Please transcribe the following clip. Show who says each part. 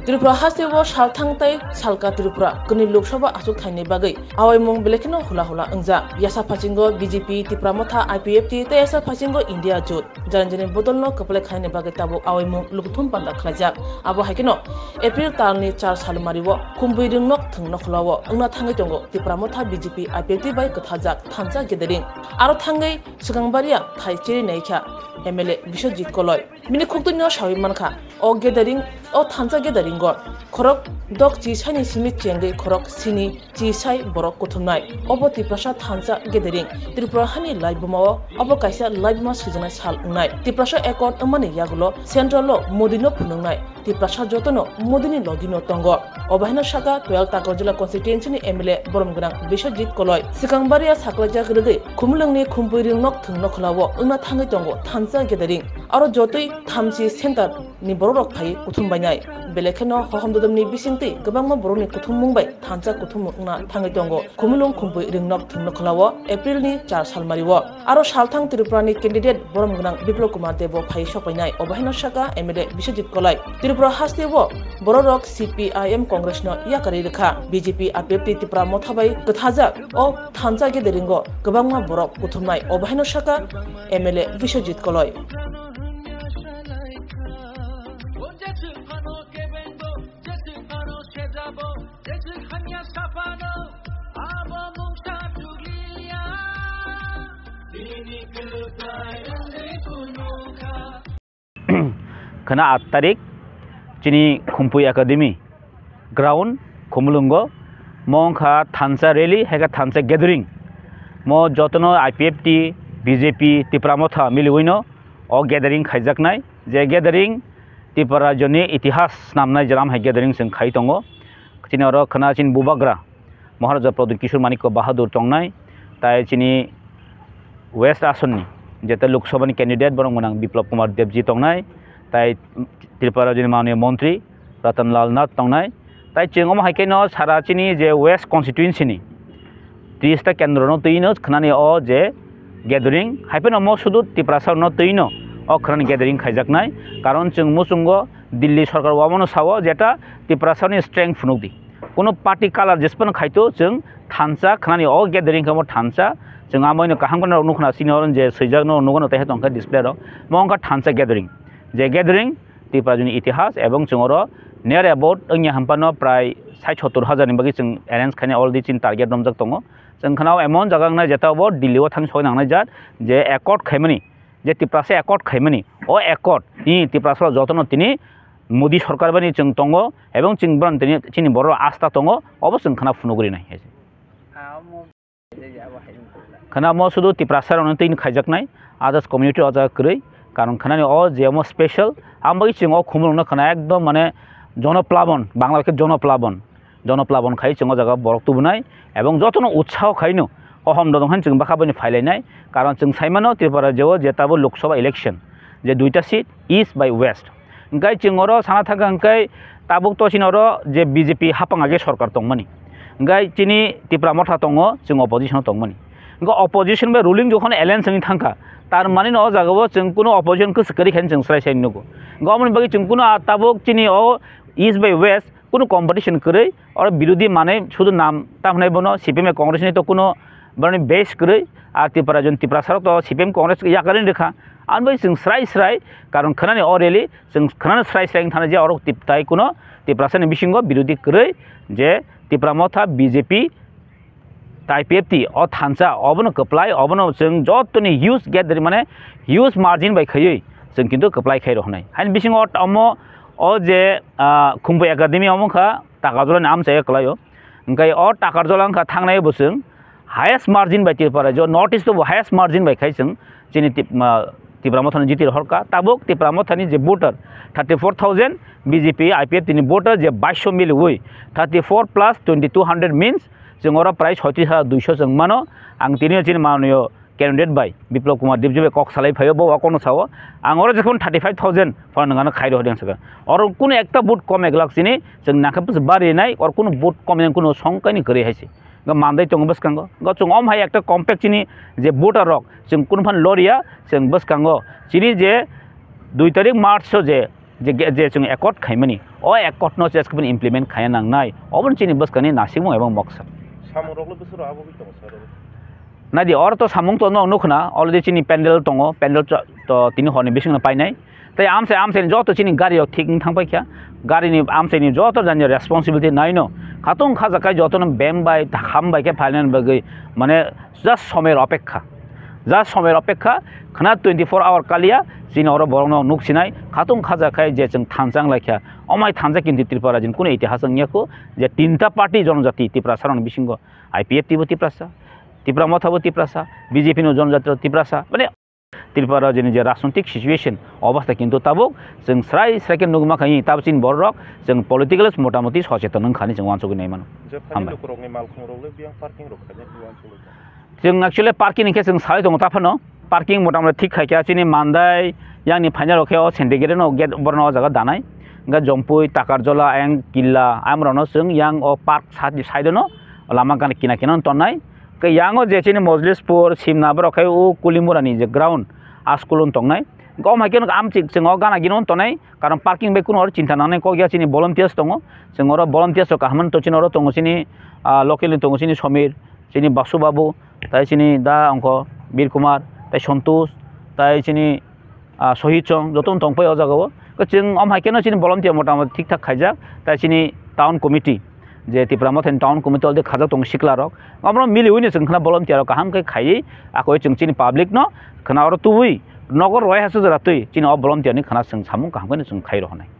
Speaker 1: Tripura hasewo salthangtai salka Tripura kuni Loksawa asuk thaini bagai awai mung belekino hula hula angja yasa pachingo BJP Tripura motha IPFT te yasa pachingo India jot janjani bodolno kapale khaini bagai tabo awai mung lukthum panda khlajak abo haikino April talni 4 salmariwo kumbui ringnok thungno khulawo angna thangai tongo Tripura motha BJP IPFT bai kathajak thamja gedering aro thangai sigangbaria thai chiri naikha MLA Bishojit Koloi mini khuktunyo shawi manka o gedering o thamja gedering gor khorok dok chi sani simi chengai khorok sini chi sai borok kothumnai obo Tripura thamja gedering Tripura hani laibumao obo kaisa laibuma sijana sal ungnai Tripura ekot amani yagulo central lo modino phunungnai Tripura jotono modini logino tongo obahina shaka 12 Takor jila constituency ni MLA Boromgrang Bishojit Koloi sikangbaria saklaja grege khumlungni khumpuiring nok thungno kholawo ungna thangai tongo thamja gedering aro jotoi thamji center ni borok phai kuthumbainai belekeno hohomdodomni bisingti gabangma boroni kuthumungbai thamja kuthumungna thangai tongo khumulung khumpuiring nok thungno kholawo April ni 4 salmariwo aro salthang Tripura ni candidate Boromgrang Biplop Kumar Debo phai sopainai obahina shaka MLA Bishojit Koloi Tripura hastewo borok CPIM Congress no yakari rekha BJP IPFT Tripura mothabai kathaja o thamja gederingo gabangma borok kuthumnai obahino shaka MLA Bishojit Koloi
Speaker 2: Kena 8 tarik Chini Khumpui Academy ground Khumlungo Mongkha Thansa rally hega Thansa gathering mo jotono IPFT BJP Tripura motha miliwino o gathering khaijaknai je gathering Tripura joni itihas namnai jaram hai gathering sing khai tongo chini oro khana chin bubagra Maharaja Pradut Kishore Manikya Bahadur tongnai tai chini West Asonni jeta Lok Sabha ni candidate Boromgrang Biplop Kumar Debji tongnai tai Tripura jini Mania Montri Ratan Lal Nath tongnai tai chingom haikeno sara chini je West constituency ni 30 ta kendro no tuino khnani o je gathering haipeno mo sudu Tripura no tuino o khrani gathering khaijaknai karon chung musungo Delhi sarkar wamono sawo jeta Tripura ni strength funukdi kono party color jespan khaito chung thansa khnani o gathering kamo thansa chung amoino kahangkona nukhna senior je sejagno nugono tehe tongka display ro mongka thansa gathering je gathering Tripura joni itihas ebong chungoro near about ongya hampano prai 60,000 ni bagi chung arrange khane all the chin target domjak tongo chung khanao emon jagangna jeta bo Delhi o thang soi nangnai jat je accord khaimani je Tripura se accord khaimani o accord ni Tripura jotono tini Modi sarkar bani chung tongo ebong chung bran tini chini boro asta tongo obosung khana funuguri nai hese khana mo sudu Tripura on tin khaijaknai others community oja krei karon khanani o jemo special ambai chung o khumulungna khana ekdom mane জনপ্লাবন বাংলাদেশের জনপ্লাবন খাই চঙ্গ জায়গা বরক তুবনাই এবং যতনো উৎসাহ খাইনো অহম দদংহান চং বাখাবনি ফাইলাইনাই কারণ চং সাইমানো ত্রিপুরা যেও যেতাবো লোকসভা ইলেকশন যে দুইটা সিট ইস্ট বাই ওয়েস্ট গাই চঙ্গর সানা থাকা গাই তাবুক তো চিনর যে বিজেপি হাপাং আগে সরকার তংমানি গাই চিনি ত্রিপুরা মঠা তঙ্গ চং অপোজিশন তংমানি গো অপোজিশন বা রুলিং যখন এলায়েন্স नि থাকা তার মানে ন জাগাবো চং কোনো অপোজিশন কো সকরি খান চং সরাই সাইন নগো গমন বাকি চং কোনো তাবুক চিনি ও ইস্ট বাই ওয়েস্ট কোনো কম্পিটিশন করে আর বিরোধী মানে শুধু নাম তাহলে বনো সিপিএম কংগ্রেস নি তো কোনো মানে বেস করে আর ত্রিপুরা জন ত্রিপুরা সারক তো সিপিএম কংগ্রেস ইয়া করেন রেখা আর ভাই जों স্রাই কারণ খানানি অরেলি जों খানানি স্রাই থানে যে আর তাই কোনো ত্রিপুরা সানি বিসিঙ্গ বিরোধী করে যে Tripura Motha BJP IPFT or Thansa obno apply obno जों जतनि ह्यूज गेदर माने ह्यूज मार्जिन बाय खयै जों किन्तु apply खाइ रहनाय हाइन बिसिङ अट अमो ओ जे खुम्बु एकाडेमी अमखा ताकाजला नाम चाय कलायो ओंखाय अ ताकाजलांखा थांनाय बोसों हाईएस्ट मार्जिन बाय टिरपारा जो नॉर्थ ईस्ट तो हाईएस्ट मार्जिन बाय खाइ जों जिनि टिप्रा मथानि जितिर हरका ताबुक टिप्रा मथानि जे वोटर 34,000 बीजेपी IPFT नि वोटर जे 2200 मिल हुई 34 प्लस 2200 मीन्स जों अरा प्राय 36,200 जों मानो आं तिनि चिन मानयो कैंडिडेट बाय बिप्लब कुमार देबजी कक सालाय फायो बो अकोनो सावो आं अरा जखन 35,000 फरनगानो खाइ रहदों सगा और कुनो एकटा वोट कम एकलाख सिनि जों नाखापस बारिनाय और कुनो वोट कम कुनो संकानि करे हाइसे ग मानदाय चंग बसकांगो ग चंग अम हाय एकटा कम्पैक्ट चिनि जे वोटर रक जों कुनो फान लरिया जों बसकांगो चिनि जे 2 तारिख मार्च जे जे जों एकर्ड खायमानि अ एकर्ड नो जेस कबन इमप्लिमेंट खाया नांनाय अबन चिनि बसकानि नासिमो एबं मक्सा
Speaker 3: सामरगल बोसोर आबो बितम सर
Speaker 2: नादि और तो सामुं तो नुखना अलरेडी चिनि पेन्डेल दङ पेन्डेल तो तिनि हरनि बिसिंनो पाइनाय ताइ आमसे जत चिनि गारियाव थिक थांबाय क्या गारिनि आमसेनि जत जानि रेसपन्सिबिलिटी नायनो खातुं खाजाखाय जतन बेमबाय खामबाय के फाइनान बगै माने जास्ट समय अपेक्षा खना 24 आवर कालिया चिनि और बरंनो नुकसिनाय खातुं खाजाखाय जे जों थांजां लायखा अमाय थांजा किन्ति त्रिपुरा जिन कुनै इतिहास नियाखौ जे तीनटा पार्टी जनजाति त्रिपुरा सारन बिसिंग आईपीएफ टिबो त्रिपुरासा त्रिपुरा मथाबो त्रिपुरासा बीजेपी नो जनजाति त्रिपुरासा माने त्रिपुरा जिनि जे राजनैतिक सिचुएशन अवस्था किन्तु ताबुक जों स्राय स्रायके नुगमा खाय ताबसिन बररक जों पलिटिकल मोटामोटी सचेतन नंखानि जों वानसगै नायमान जों एक्चुअली पार्किंग के जों साय दङ ताफानो पार्किंग मोटामोटी ठीक खायखा चिनि मानदाय यानि फाइनाल रखेओ सेन्डिगेट नो गेट बरनो जागा दानाय गा जम्पुय ताकारजला एं किल्ला आमरनो जों यां ओ पार्क साइडनो लामा गान किना तन्नाय के यांगो जे चिनि मजलिसपुर सिमनाबो रखाय ओ कुलिमुरानि जे ग्राउंड आस्कुलन तंनाय गम हायकेन आमचिक जों गाना गिनो तनाय कारण पार्किंग बे कुनो चिन्ता नानै को गया चिनि भलन्टियार्स दङ जों और भलन्टियार्स काहमन तो चिनो दङ चिनि लोकेल दङ चिनि समीर चिनि बासु बाबू ताइ चिनि दा अंक बीर कुमार ताइ सन्तोष ताइ चिनि शहीद चंग जतन तंपय अ जागाव जों अम हायकेन चिनि भलन्टियार मोटामोटी ठीक ठाक खायजा ताइ चिनि टाउन कमिटी जे त्रिपुरा मथेन टाउन कमिटी अलदे खाजा दं सिक्लारक अमरो मिलिउनि जों खना भलन्टियार काहां के खायि आको जों चिनि पब्लिक न खना और तुइ नगर रय हासो जरा तुइ चिनि अ भलन्टियारनि खना जों सामु काहां जों खाइ रहनाय